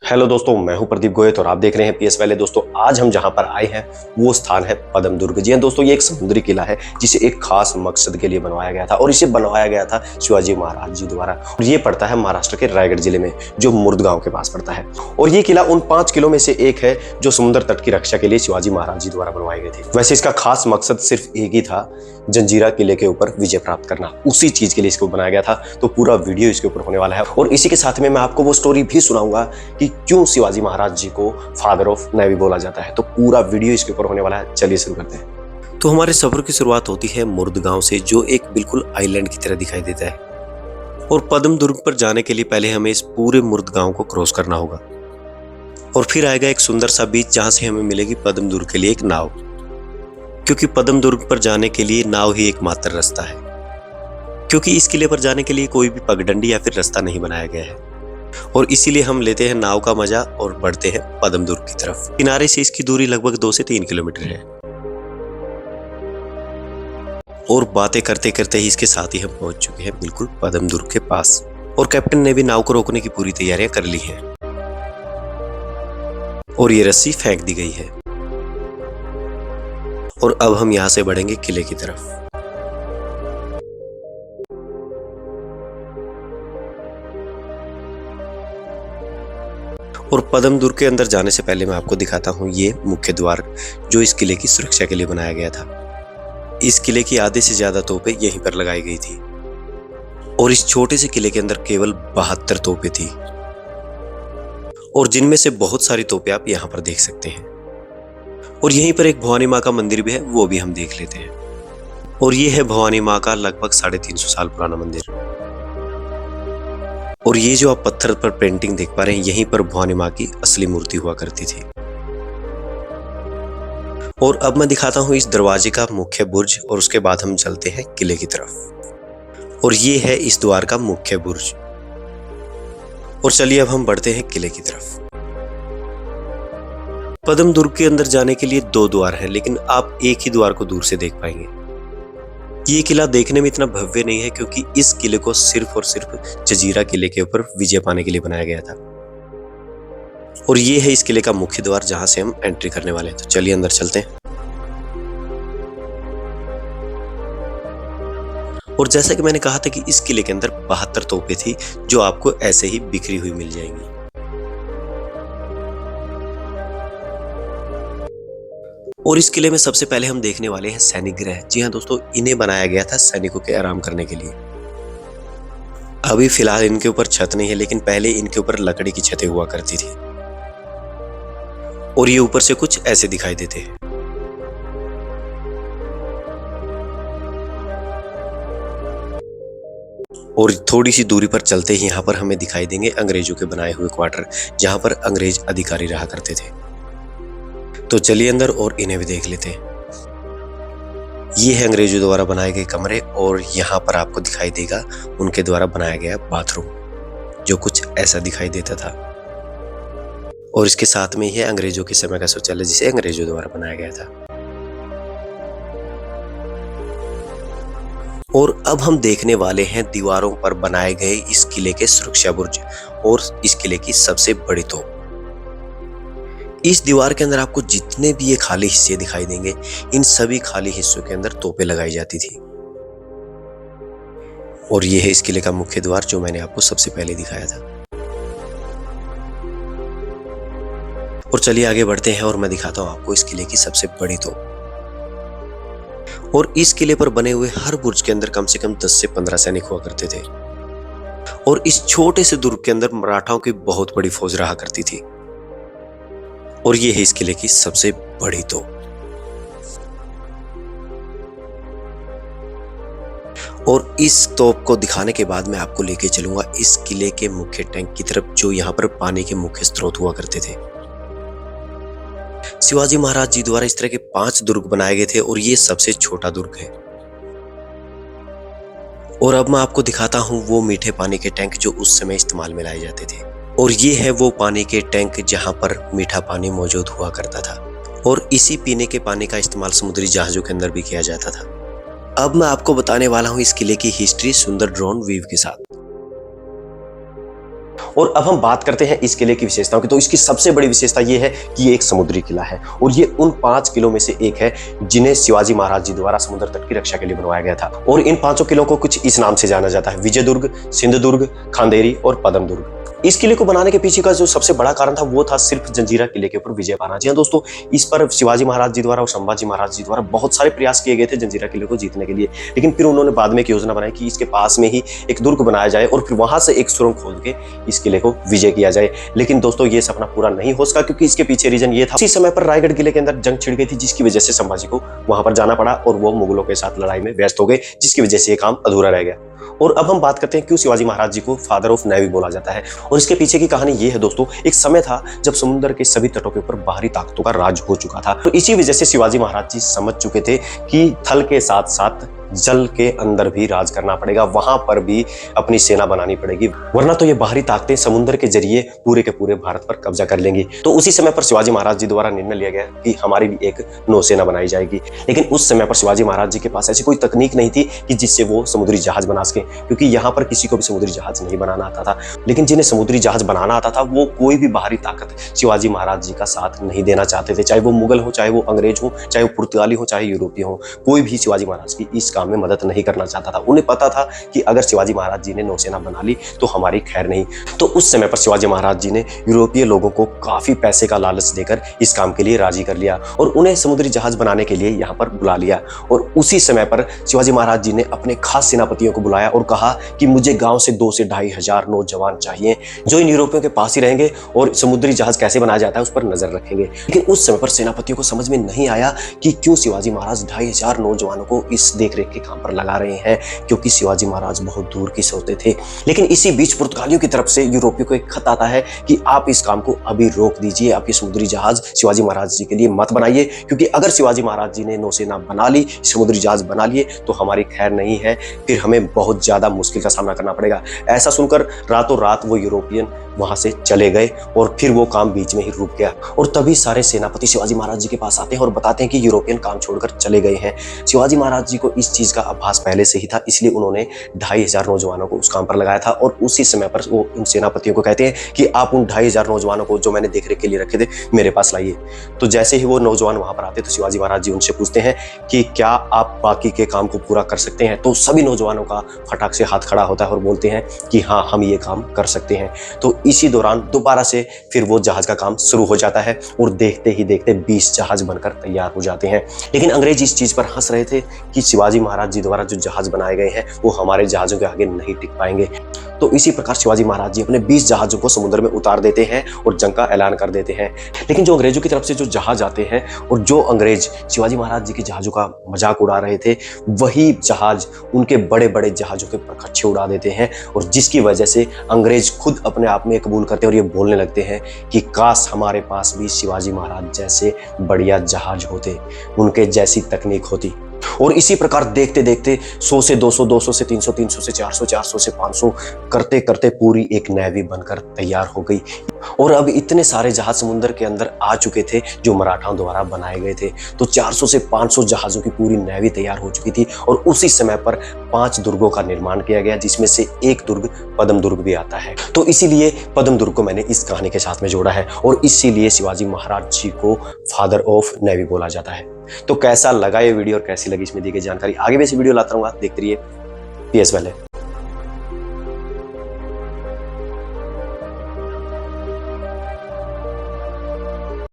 Hello दोस्तों, मैं हूं प्रदीप गोयत और आप देख रहे हैं पीएस वैले। दोस्तों, आज हम जहां पर आए हैं वो स्थान है पद्म दुर्ग। जी हां दोस्तों, ये एक समुद्री किला है जिसे एक खास मकसद के लिए बनवाया गया था और इसे बनवाया गया था शिवाजी महाराज जी द्वारा। और ये पड़ता है महाराष्ट्र के रायगढ़ जिले में, जो मुर्दगांव के पास पड़ता है। और ये किला उन 5 किलों में से एक है जो समुद्र तट की रक्षा के लिए शिवाजी महाराज जी द्वारा बनवाए गए थे। वैसे इसका खास मकसद सिर्फ एक ही था, जंजीरा किले के ऊपर विजय प्राप्त करना। उसी चीज के लिए इसको बनाया गया था। तो पूरा वीडियो इसके ऊपर होने वाला है और इसी के साथ में मैं आपको वो स्टोरी भी सुनाऊंगा कि क्यों शिवाजी महाराज जी को फादर ऑफ नेवी बोला जाता है। तो पूरा वीडियो इसके ऊपर होने वाला है। चलिए शुरू करते हैं। तो हमारे सफर की शुरुआत होती है मुर्दगांव से, जो एक बिल्कुल आइलैंड की तरह दिखाई देता है। और पद्म दुर्ग पर जाने के लिए पहले हमें इस पूरे मुर्दगांव को क्रॉस करना होगा और फिर आएगा एक सुंदर सा बीच, जहां से हमें मिलेगी पद्म दुर्ग के लिए एक नाव, क्योंकि पद्म दुर्ग पर जाने के लिए नाव ही एकमात्र रास्ता है, क्योंकि इस किले पर जाने के लिए कोई भी पगडंडी या फिर रास्ता नहीं बनाया गया है। और इसीलिए हम लेते हैं नाव का मजा और बढ़ते हैं पद्म दुर्ग की तरफ। किनारे से इसकी दूरी लगभग 2 से 3 किलोमीटर है और बातें करते करते ही इसके साथ ही हम पहुंच चुके हैं बिल्कुल पद्म दुर्ग के पास। और कैप्टन ने भी नाव को रोकने की पूरी तैयारियां कर ली हैं और ये रस्सी फेंक दी गई है। और अब हम यहां से बढ़ेंगे किले की तरफ। और पद्म दुर्ग के अंदर जाने से पहले मैं आपको दिखाता हूं ये मुख्य द्वार, जो इस किले की सुरक्षा के लिए बनाया गया था। इस किले की आधे से ज्यादा तोपें यहीं पर लगाई गई थी और इस छोटे से किले के अंदर केवल 72 तोपें थी, और जिनमें से बहुत सारी तोपें आप यहां पर देख सकते हैं। और यहीं पर एक भवानी माँ का मंदिर भी है, वो भी हम देख लेते हैं। और ये है भवानी माँ का लगभग 350 साल पुराना मंदिर। और ये जो आप पत्थर पर पेंटिंग देख पा रहे हैं, यहीं पर भवानी माँ की असली मूर्ति हुआ करती थी। और अब मैं दिखाता हूं इस दरवाजे का मुख्य बुर्ज और उसके बाद हम चलते हैं किले की तरफ। और ये है इस द्वार का मुख्य बुर्ज। और चलिए अब हम बढ़ते हैं किले की तरफ। पद्म दुर्ग के अंदर जाने के लिए 2 द्वार हैं, लेकिन आप एक ही द्वार को दूर से देख पाएंगे। ये किला देखने में इतना भव्य नहीं है, क्योंकि इस किले को सिर्फ और सिर्फ जंजीरा किले के ऊपर विजय पाने के लिए बनाया गया था। और ये है इस किले का मुख्य द्वार, जहां से हम एंट्री करने वाले हैं। तो चलिए अंदर चलते हैं। और जैसा कि मैंने कहा था कि इस किले के अंदर 72 तोपें थी, जो आपको ऐसे ही बिखरी हुई मिल जाएंगी। और इस किले में सबसे पहले हम देखने वाले हैं सैनिक गृह। जी हाँ दोस्तों, इन्हें बनाया गया था सैनिकों के आराम करने के लिए। अभी फिलहाल इनके ऊपर छत नहीं है, लेकिन पहले इनके ऊपर लकड़ी की छतें हुआ करती थी और ये ऊपर से कुछ ऐसे दिखाई देते हैं। और थोड़ी सी दूरी पर चलते ही यहाँ पर हमें दिखाई देंगे अंग्रेजों के बनाए हुए क्वार्टर, जहां पर अंग्रेज अधिकारी रहा करते थे। तो चलिए अंदर और इन्हें भी देख लेते हैं। ये है अंग्रेजों द्वारा बनाए गए कमरे, और यहाँ पर आपको दिखाई देगा उनके द्वारा बनाया गया बाथरूम, जो कुछ ऐसा दिखाई देता था। और इसके साथ में ही है अंग्रेजों के समय का शौचालय, जिसे अंग्रेजों द्वारा बनाया गया था। और अब हम देखने वाले हैं दीवारों पर बनाए गए इस किले के सुरक्षा बुर्ज और इस किले की सबसे बड़ी तोप। इस दीवार के अंदर आपको जितने भी ये खाली हिस्से दिखाई देंगे, इन सभी खाली हिस्सों के अंदर तोपें लगाई जाती थी। और ये है इस किले का मुख्य द्वार, जो मैंने आपको सबसे पहले दिखाया था। और चलिए आगे बढ़ते हैं और मैं दिखाता हूं आपको इस किले की सबसे बड़ी तोप। और इस किले पर बने हुए हर बुर्ज के अंदर कम से कम 10 से 15 सैनिक हुआ करते थे। और इस छोटे से दुर्ग के अंदर मराठाओं की बहुत बड़ी फौज रहा करती थी। और ये है इस किले की सबसे बड़ी तोप। और इस तोप को दिखाने के बाद मैं आपको लेके चलूंगा इस किले के मुख्य टैंक की तरफ, जो यहाँ पर पानी के मुख्य स्रोत हुआ करते थे। शिवाजी महाराज जी द्वारा इस तरह के 5 दुर्ग बनाए गए थे और ये सबसे छोटा दुर्ग है। और अब मैं आपको दिखाता हूँ वो मीठे पानी के टैंक जो उस समय इस्तेमाल में लाए जाते थे। और ये है वो पानी के टैंक जहां पर मीठा पानी मौजूद हुआ करता था। और इसी पीने के पानी का इस्तेमाल समुद्री जहाजों के अंदर भी किया जाता था। अब मैं आपको बताने वाला हूं इस किले की हिस्ट्री सुंदर ड्रोन व्यू के साथ। और अब हम बात करते हैं इस किले की विशेषताओं की। तो इसकी सबसे बड़ी विशेषता ये है कि ये एक समुद्री किला है और ये उन 5 किलों में से एक है जिन्हें शिवाजी महाराज जी द्वारा समुद्र तट की रक्षा के लिए बनवाया गया था। और इन 5 किलों को कुछ इस नाम से जाना जाता है: विजयदुर्ग, सिंधुदुर्ग, खांदेरी और पद्मदुर्ग। इस किले को बनाने के पीछे का जो सबसे बड़ा कारण था वो था सिर्फ जंजीरा किले के ऊपर विजय पाना। जी हाँ दोस्तों, इस पर शिवाजी महाराज जी द्वारा और संभाजी महाराज जी द्वारा बहुत सारे प्रयास किए गए थे जंजीरा किले को जीतने के लिए, लेकिन फिर उन्होंने बाद में एक योजना बनाई कि इसके पास में ही एक दुर्ग बनाया जाए और फिर वहां से एक सुरंग खोद के इस किले को विजय किया जाए। लेकिन दोस्तों ये सपना पूरा नहीं हो सका, क्योंकि इसके पीछे रीजन ये था, उसी समय पर रायगढ़ किले के अंदर जंग छिड़ गई थी, जिसकी वजह से संभाजी को वहां पर जाना पड़ा और वो मुगलों के साथ लड़ाई में व्यस्त हो गए, जिसकी वजह से ये काम अधूरा रह गया। और अब हम बात करते हैं क्यों शिवाजी महाराज जी को फादर ऑफ नेवी बोला जाता है। और इसके पीछे की कहानी ये है दोस्तों, एक समय था जब समुद्र के सभी तटों के ऊपर बाहरी ताकतों का राज हो चुका था। तो इसी वजह से शिवाजी महाराज जी समझ चुके थे कि थल के साथ साथ जल के अंदर भी राज करना पड़ेगा, वहां पर भी अपनी सेना बनानी पड़ेगी, वरना तो ये बाहरी ताकतें समुद्र के जरिए पूरे के पूरे भारत पर कब्जा कर लेंगी। तो उसी समय पर शिवाजी महाराज जी द्वारा निर्णय लिया गया कि हमारी भी एक नौसेना बनाई जाएगी। लेकिन उस समय पर शिवाजी महाराज जी के पास ऐसी कोई तकनीक नहीं थी कि जिससे वो समुद्री जहाज बना सके, क्योंकि यहाँ पर किसी को भी समुद्री जहाज नहीं बनाना आता था। लेकिन जिन्हें समुद्री जहाज बनाना आता था वो कोई भी बाहरी ताकत शिवाजी महाराज जी का साथ नहीं देना चाहते थे, चाहे वो मुगल हो, चाहे वो अंग्रेज हो, चाहे वो पुर्तगाली हो, चाहे यूरोपीय हो, कोई भी शिवाजी महाराज की इस काम में मदद नहीं करना चाहता था। उन्हें पता था कि अगर शिवाजी महाराज जी ने नौसेना बना ली तो हमारी खैर नहीं। तो उस समय पर शिवाजी महाराज जी ने यूरोपीय लोगों को काफी पैसे का लालच देकर इस काम के लिए राजी कर लिया और उन्हें समुद्री जहाज बनाने के लिए यहाँ पर बुला लिया। और उसी समय पर शिवाजी महाराज जी ने अपने खास सेनापतियों को बुलाया और कहा कि मुझे गांव से 2 से 2,500 नौजवान चाहिए जो इन यूरोपियों के पास ही रहेंगे और समुद्री जहाज कैसे बनाया जाता है उस पर नजर रखेंगे। लेकिन उस समय पर सेनापतियों को समझ में नहीं आया कि क्यों शिवाजी महाराज 2,500 नौजवानों को इस देखरेख के काम पर लगा रहे हैं, क्योंकि शिवाजी महाराज बहुत दूर की सोचते थे। लेकिन इसी बीच पुर्तगालियों की तरफ से यूरोपियों को एक खत आता है कि आप इस काम को अभी रोक दीजिए, आप ये समुद्री जहाज शिवाजी महाराज जी के लिए मत बनाइए, क्योंकि अगर शिवाजी महाराज जी ने नौसेना बना ली, समुद्री जहाज बना लिए तो हमारी खैर नहीं है, फिर हमें बहुत ज्यादा मुश्किल का सामना करना पड़ेगा। ऐसा सुनकर रातों रात वो यूरोपियन वहां से चले गए और फिर वो काम बीच में ही रुक गया। और तभी सारे सेनापति शिवाजी महाराज जी के पास आते हैं और बताते हैं कि यूरोपियन काम छोड़कर चले गए हैं। शिवाजी महाराज जी को इस चीज का आभास पहले से ही था, इसलिए उन्होंने 2,500 नौजवानों को उस काम पर लगाया था। और उसी समय पर वो उन सेनापतियों को कहते हैं कि आप उन 2,500 नौजवानों को जो मैंने देखरेख के लिए रखे थे मेरे पास लाइए। तो जैसे ही वो नौजवान वहां पर आते तो शिवाजी महाराज जी उनसे पूछते हैं कि क्या आप बाकी के काम को पूरा कर सकते हैं। तो सभी नौजवानों का फटाक से हाथ खड़ा होता है और बोलते हैं कि हाँ, हम ये काम कर सकते हैं। तो इसी दौरान दोबारा से फिर वो जहाज का काम शुरू हो जाता है और देखते ही देखते 20 जहाज बनकर तैयार हो जाते हैं। लेकिन अंग्रेज इस चीज पर हंस रहे थे कि शिवाजी महाराज जी द्वारा जो जहाज बनाए गए हैं वो हमारे जहाजों के आगे नहीं टिक पाएंगे। तो इसी प्रकार शिवाजी महाराज जी अपने 20 जहाजों को समुद्र में उतार देते हैं और जंग का ऐलान कर देते हैं। लेकिन जो अंग्रेजों की तरफ से जो जहाज आते हैं और जो अंग्रेज शिवाजी महाराज जी के जहाजों का मजाक उड़ा रहे थे, वही जहाज उनके बड़े बड़े जहाजों के परखच्चे उड़ा देते हैं। और जिसकी वजह से अंग्रेज खुद अपने आप में कबूल करते हैं और ये बोलने लगते हैं कि काश हमारे पास भी शिवाजी महाराज जैसे बढ़िया जहाज होते, उनके जैसी तकनीक होती। और इसी प्रकार देखते देखते 100 से 200, 200 से 300, 300 से 400, 400 से 500 करते करते पूरी एक नेवी बनकर तैयार हो गई। और अब इतने सारे जहाज समुद्र के अंदर आ चुके थे जो मराठाओं द्वारा बनाए गए थे। तो 400 से 500 जहाजों की पूरी नेवी तैयार हो चुकी थी और उसी समय पर 5 दुर्गों का निर्माण किया गया, जिसमें से एक दुर्ग पद्म दुर्ग भी आता है। तो इसीलिए पद्म दुर्ग को मैंने इस कहानी के साथ में जोड़ा है और इसीलिए शिवाजी महाराज जी को फादर ऑफ नेवी बोला जाता है। तो कैसा लगा ये वीडियो और कैसी लगी इसमें दी गई जानकारी, आगे भी ऐसी वीडियो लाता रहूंगा, देखते रहिए PS वाले।